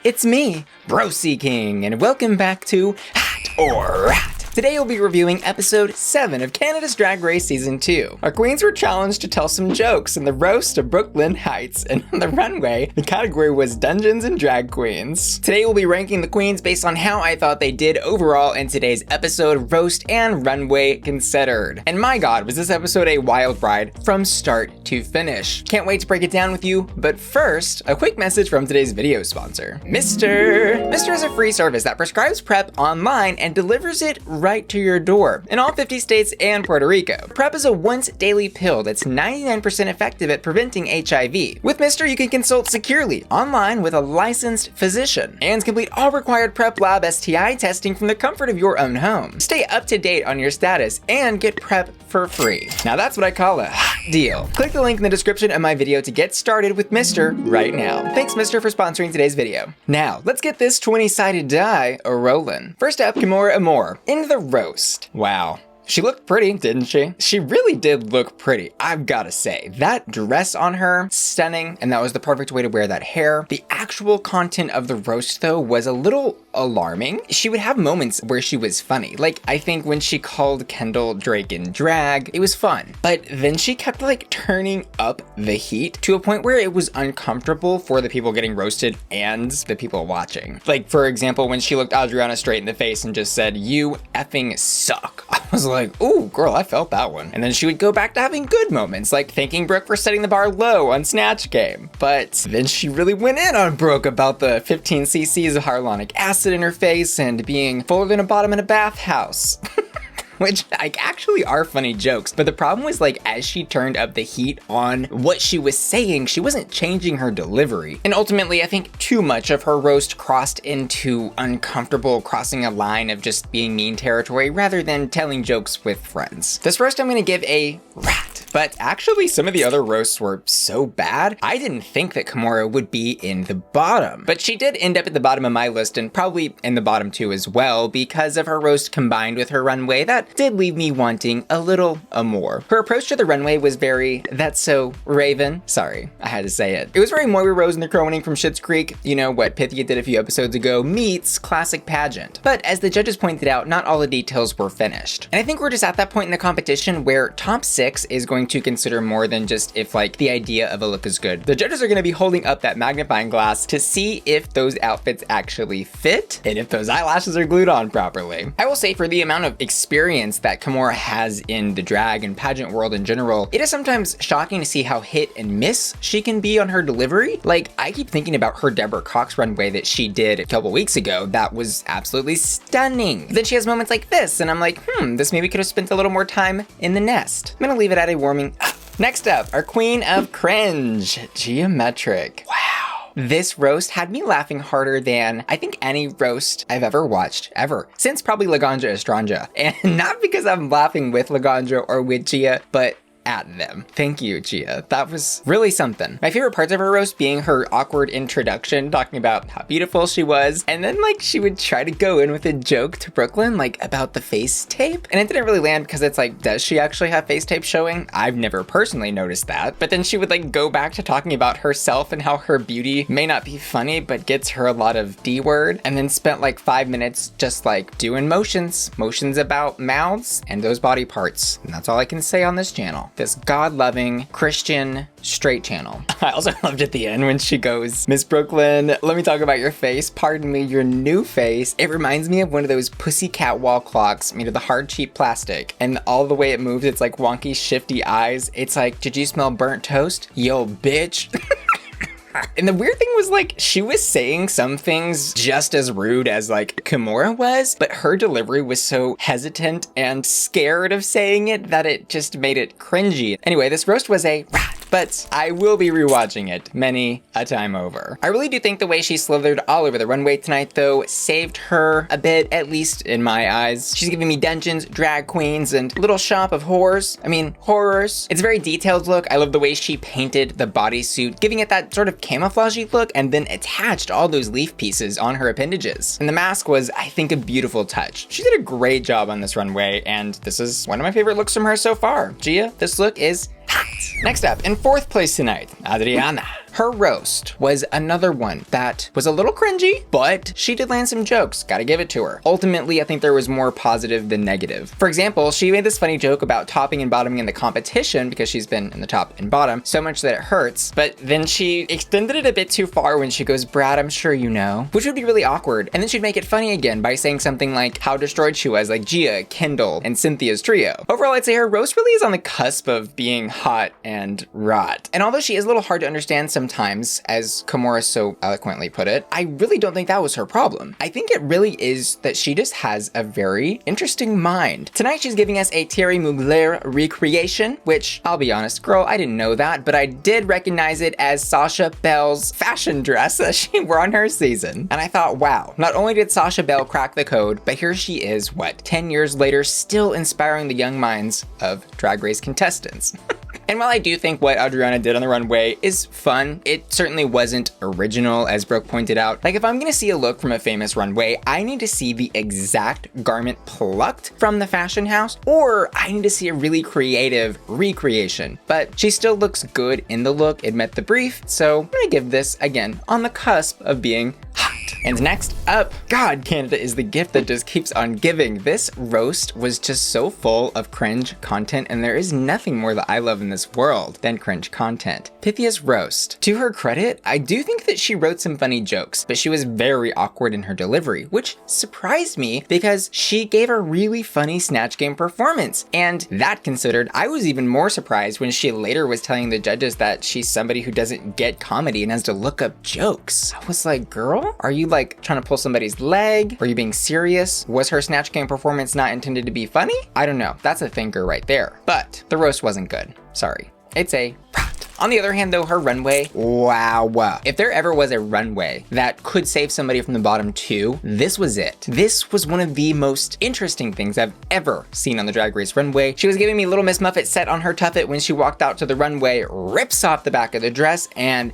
It's me, Brosi King, and welcome back to Hat or Rat. Today we'll be reviewing episode 7 of Canada's Drag Race Season 2. Our queens were challenged to tell some jokes in the roast of Brooke Lynn-Hytes, and on the runway, the category was Dungeons and Drag Queens. Today we'll be ranking the queens based on how I thought they did overall in today's episode, roast and runway considered. And my god, was this episode a wild ride from start to finish. Can't wait to break it down with you, but first, a quick message from today's video sponsor, Mr. Mr is a free service that prescribes PrEP online and delivers it right to your door in all 50 states and Puerto Rico. PrEP is a once daily pill that's 99% effective at preventing HIV. With Mr, you can consult securely online with a licensed physician and complete all required PrEP lab STI testing from the comfort of your own home. Stay up to date on your status and get PrEP for free. Now that's what I call a hot deal. Click the link in the description of my video to get started with Mr right now. Thanks Mr for sponsoring today's video. Now let's get this 20-sided die a-rollin'. First up, Kimora Amor into the roast. Wow. She looked pretty, didn't she? She really did look pretty, I've gotta say. That dress on her, stunning, and that was the perfect way to wear that hair. The actual content of the roast, though, was a little alarming. She would have moments where she was funny. Like, I think when she called Kendall Drake in drag, it was fun. But then she kept, like, turning up the heat to a point where it was uncomfortable for the people getting roasted and the people watching. Like, for example, when she looked Adriana straight in the face and just said, "You effing suck." I was like, ooh, girl, I felt that one. And then she would go back to having good moments, like thanking Brooke for setting the bar low on Snatch Game. But then she really went in on Brooke about the 15 cc's of hyaluronic acid in her face and being fuller than a bottom in a bathhouse. Which, like, actually are funny jokes. But the problem was, like, as she turned up the heat on what she was saying, she wasn't changing her delivery. And ultimately, I think too much of her roast crossed into uncomfortable crossing a line of just being mean territory rather than telling jokes with friends. This roast I'm gonna give a rat. But actually, some of the other roasts were so bad, I didn't think that Kimora would be in the bottom. But she did end up at the bottom of my list and probably in the bottom too as well because of her roast combined with her runway that did leave me wanting a little Amor. Her approach to the runway was very, "That's so Raven." Sorry, I had to say it. It was very Moira Rose and the Croning from Schitt's Creek, you know, what Pythia did a few episodes ago, meets classic pageant. But as the judges pointed out, not all the details were finished. And I think we're just at that point in the competition where top 6 is going to consider more than just if like the idea of a look is good. The judges are going to be holding up that magnifying glass to see if those outfits actually fit and if those eyelashes are glued on properly. I will say for the amount of experience that Kimora has in the drag and pageant world in general, it is sometimes shocking to see how hit and miss she can be on her delivery. Like, I keep thinking about her Deborah Cox runway that she did a couple weeks ago. That was absolutely stunning. Then she has moments like this, and I'm like, this maybe could have spent a little more time in the nest. I'm gonna leave it at a warming up. Next up, our queen of cringe, Gia Metric. Wow. This roast had me laughing harder than I think any roast I've ever watched, ever. Since probably Laganja Estranja. And not because I'm laughing with Laganja or with Gia, but at them. Thank you, Gia. That was really something. My favorite parts of her roast being her awkward introduction, talking about how beautiful she was, and then like she would try to go in with a joke to Brooklyn, like about the face tape, and it didn't really land because it's like, does she actually have face tape showing? I've never personally noticed that. But then she would like go back to talking about herself and how her beauty may not be funny, but gets her a lot of D word, and then spent like 5 minutes just like doing motions about mouths and those body parts. And that's all I can say on this channel. This God-loving Christian straight channel. I also loved at the end when she goes, "Miss Brooklyn, let me talk about your face. Pardon me, your new face. It reminds me of one of those pussycat wall clocks made of the hard, cheap plastic. And all the way it moves, it's like wonky, shifty eyes. It's like, did you smell burnt toast? Yo, bitch." And the weird thing was like, she was saying some things just as rude as like Kimora was, but her delivery was so hesitant and scared of saying it that it just made it cringy. Anyway, this roast was a rat, but I will be rewatching it many a time over. I really do think the way she slithered all over the runway tonight though saved her a bit, at least in my eyes. She's giving me dungeons, drag queens, and little shop of horrors. I mean, horrors. It's a very detailed look. I love the way she painted the bodysuit, giving it that sort of camouflagey look and then attached all those leaf pieces on her appendages. And the mask was, I think, a beautiful touch. She did a great job on this runway, and this is one of my favorite looks from her so far. Gia, this look is hot. Next up, in 4th place tonight, Adriana. Her roast was another one that was a little cringy, but she did land some jokes. Gotta give it to her. Ultimately, I think there was more positive than negative. For example, she made this funny joke about topping and bottoming in the competition because she's been in the top and bottom so much that it hurts, but then she extended it a bit too far when she goes, "Brad, I'm sure you know," which would be really awkward. And then she'd make it funny again by saying something like how destroyed she was, like Gia, Kendall, and Cynthia's trio. Overall, I'd say her roast really is on the cusp of being hot and rot. And although she is a little hard to understand sometimes, as Kimora so eloquently put it, I really don't think that was her problem. I think it really is that she just has a very interesting mind. Tonight, she's giving us a Thierry Mugler recreation, which, I'll be honest, girl, I didn't know that, but I did recognize it as Sasha Bell's fashion dress that she wore on her season. And I thought, wow, not only did Sasha Bell crack the code, but here she is, 10 years later, still inspiring the young minds of Drag Race contestants. And while I do think what Adriana did on the runway is fun, it certainly wasn't original, as Brooke pointed out. Like, if I'm gonna see a look from a famous runway, I need to see the exact garment plucked from the fashion house, or I need to see a really creative recreation. But she still looks good in the look, it met the brief, so I'm gonna give this, again, on the cusp of being hot. And next up, God, Canada is the gift that just keeps on giving. This roast was just so full of cringe content, and there is nothing more that I love in this world than cringe content. Pythia's roast. To her credit, I do think that she wrote some funny jokes, but she was very awkward in her delivery, which surprised me because she gave a really funny Snatch Game performance. And that considered, I was even more surprised when she later was telling the judges that she's somebody who doesn't get comedy and has to look up jokes. I was like, girl, are you like trying to pull somebody's leg? Are you being serious? Was her Snatch Game performance not intended to be funny? I don't know. That's a thinker right there. But the roast wasn't good. Sorry. It's a rot. On the other hand though, her runway, wow. If there ever was a runway that could save somebody from the bottom two, this was it. This was one of the most interesting things I've ever seen on the Drag Race runway. She was giving me Little Miss Muffet set on her tuffet when she walked out to the runway, rips off the back of the dress, and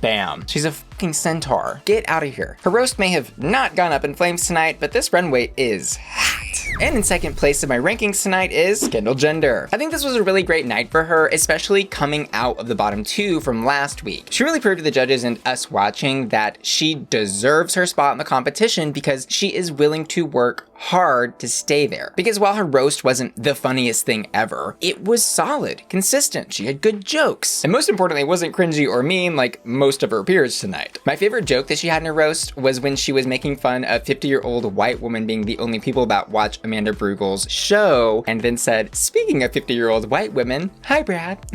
bam, she's a fucking centaur. Get out of here. Her roast may have not gone up in flames tonight, but this runway is hot. And in second place of my rankings tonight is Kendall Gender. I think this was a really great night for her, especially coming out of the bottom two from last week. She really proved to the judges and us watching that she deserves her spot in the competition because she is willing to work hard to stay there. Because while her roast wasn't the funniest thing ever, it was solid, consistent, she had good jokes. And most importantly, it wasn't cringy or mean like most of her peers tonight. My favorite joke that she had in her roast was when she was making fun of 50-year-old white women being the only people that watch Amanda Brugel's show, and then said, speaking of 50-year-old white women, hi Brad.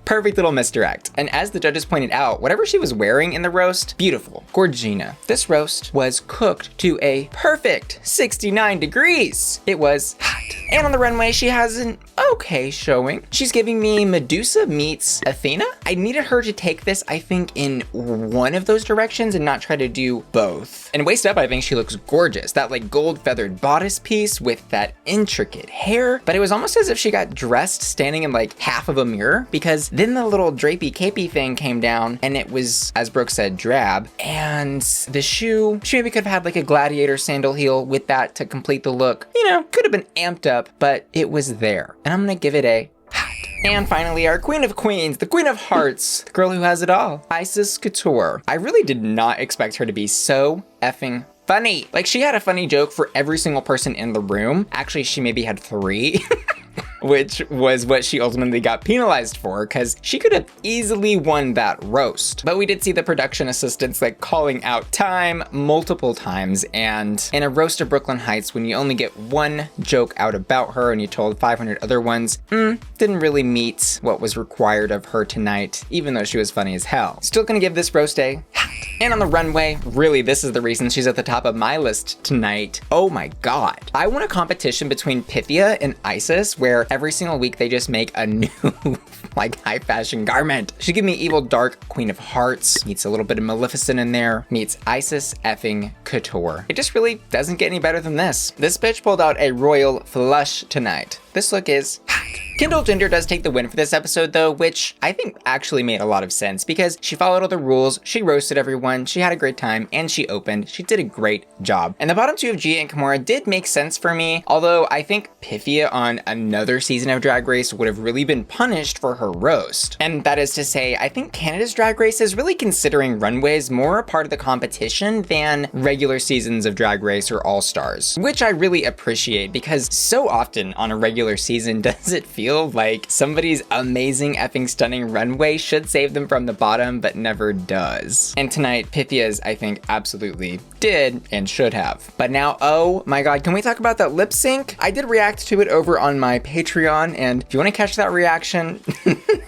Perfect little misdirect. And as the judges pointed out, whatever she was wearing in the roast, beautiful, gorgina. This roast was cooked to a perfect 69 degrees. It was hot. And on the runway, she has an okay showing. She's giving me Medusa meets Athena. I needed her to take this, I think, in one of those directions and not try to do both. And waist up, I think she looks gorgeous. That like gold feathered bodice piece with that intricate hair. But it was almost as if she got dressed standing in like half of a mirror, because then the little drapey capey thing came down and it was, as Brooke said, drab. And the shoe, she maybe could have had like a gladiator sandal heel with that to complete the look. You know, could have been amped up, but it was there. And I'm gonna give it a hot. And finally, our queen of queens, the queen of hearts, the girl who has it all, Icesis Couture. I really did not expect her to be so effing funny. Like, she had a funny joke for every single person in the room. Actually, she maybe had 3. Which was what she ultimately got penalized for, because she could have easily won that roast. But we did see the production assistants like calling out time multiple times, and in a roast of Brooke Lynn-Hytes, when you only get one joke out about her and you told 500 other ones, didn't really meet what was required of her tonight, even though she was funny as hell. Still gonna give this roast a hot. And on the runway, really, this is the reason she's at the top of my list tonight. Oh my God. I want a competition between Pythia and Icesis where every single week they just make a new like high fashion garment. She give me Evil Dark Queen of Hearts, meets a little bit of Maleficent in there, meets Icesis effing Couture. It just really doesn't get any better than this. This bitch pulled out a royal flush tonight. this look is hot. Kendall Gender does take the win for this episode though, which I think actually made a lot of sense because she followed all the rules, she roasted everyone, she had a great time, and she opened. She did a great job. And the bottom two of Gia and Kimora did make sense for me, although I think Pythia on another season of Drag Race would have really been punished for her roast. And that is to say, I think Canada's Drag Race is really considering runways more a part of the competition than regular seasons of Drag Race or All Stars, which I really appreciate because so often on a regular season does it feel like somebody's amazing effing stunning runway should save them from the bottom, but never does. And tonight, Pythia's, I think, absolutely did and should have. But now, oh my god, can we talk about that lip sync? I did react to it over on my Patreon, and if you want to catch that reaction,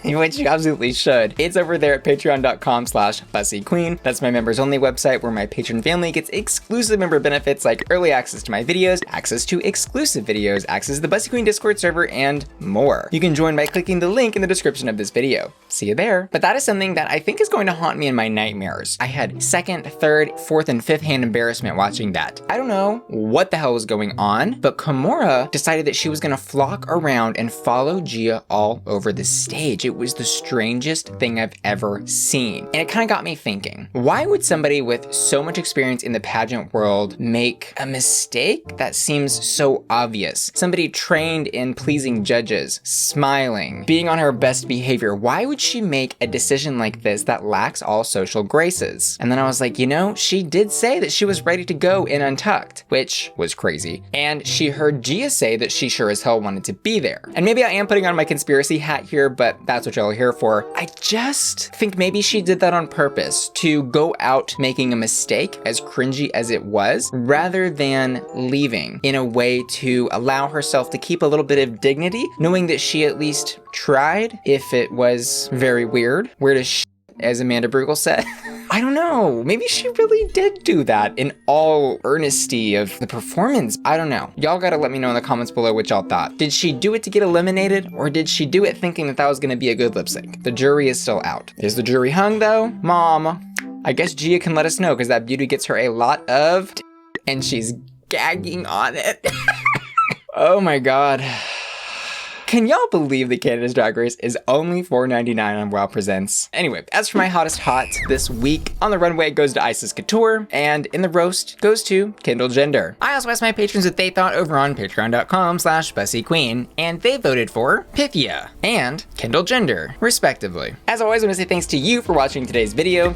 which you absolutely should, it's over there at patreon.com/BussyQueen. That's my members only website where my patron family gets exclusive member benefits like early access to my videos, access to exclusive videos, access to the Bussy Queen Discord server, and more. You can join by clicking the link in the description of this video. See you there. But that is something that I think is going to haunt me in my nightmares. I had second, third, fourth, and fifth hand embarrassment watching that. I don't know what the hell was going on, but Kimora decided that she was gonna flock around and follow Gia all over the stage. It was the strangest thing I've ever seen. And it kind of got me thinking, why would somebody with so much experience in the pageant world make a mistake that seems so obvious? Somebody trained in pleasing judges, smiling, being on her best behavior. Why would she make a decision like this that lacks all social graces? And then I was like, you know, she did say that she was ready to go in Untucked, which was crazy. And she heard Gia say that she sure as hell wanted to be there. And maybe I am putting on my conspiracy hat here, but that's what y'all are here for. I just think maybe she did that on purpose to go out making a mistake, as cringy as it was, rather than leaving in a way to allow herself to keep a little bit of dignity, knowing that she at least tried, if it was very weird. Weird as shit, as Amanda Brugel said. I don't know, maybe she really did do that in all earnesty of the performance. I don't know. Y'all gotta let me know in the comments below what y'all thought. Did she do it to get eliminated, or did she do it thinking that that was gonna be a good lip sync? The jury is still out. Is the jury hung though? Mom, I guess Gia can let us know because that beauty gets her a lot of and she's gagging on it. Oh my god. Can y'all believe that Canada's Drag Race is only $4.99 on WoW Presents? Anyway, as for my hottest hot this week, on the runway goes to Icesis Couture, and in the roast goes to Kendall Gender. I also asked my patrons what they thought over on patreon.com/BussyQueen, and they voted for Pythia and Kendall Gender, respectively. As always, I want to say thanks to you for watching today's video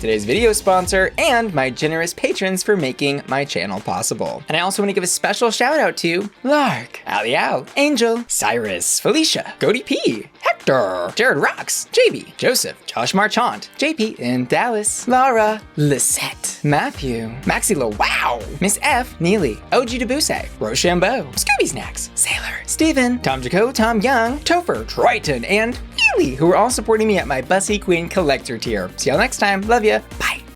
sponsor, and my generous patrons for making my channel possible. And I also want to give a special shout out to Lark, Ali Al, Angel, Cyrus, Felicia, Cody P, Hector, Jared Rocks, JB, Joseph, Josh Marchant, JP in Dallas, Laura, Lisette, Matthew, Maxilo, wow, Miss F, Neely, OG Debuse, Rochambeau, Scooby Snacks, Sailor, Steven, Tom Jaco, Tom Young, Topher, Triton, and Healy, who are all supporting me at my Bussy Queen Collector tier. See y'all next time. Love ya. Bye.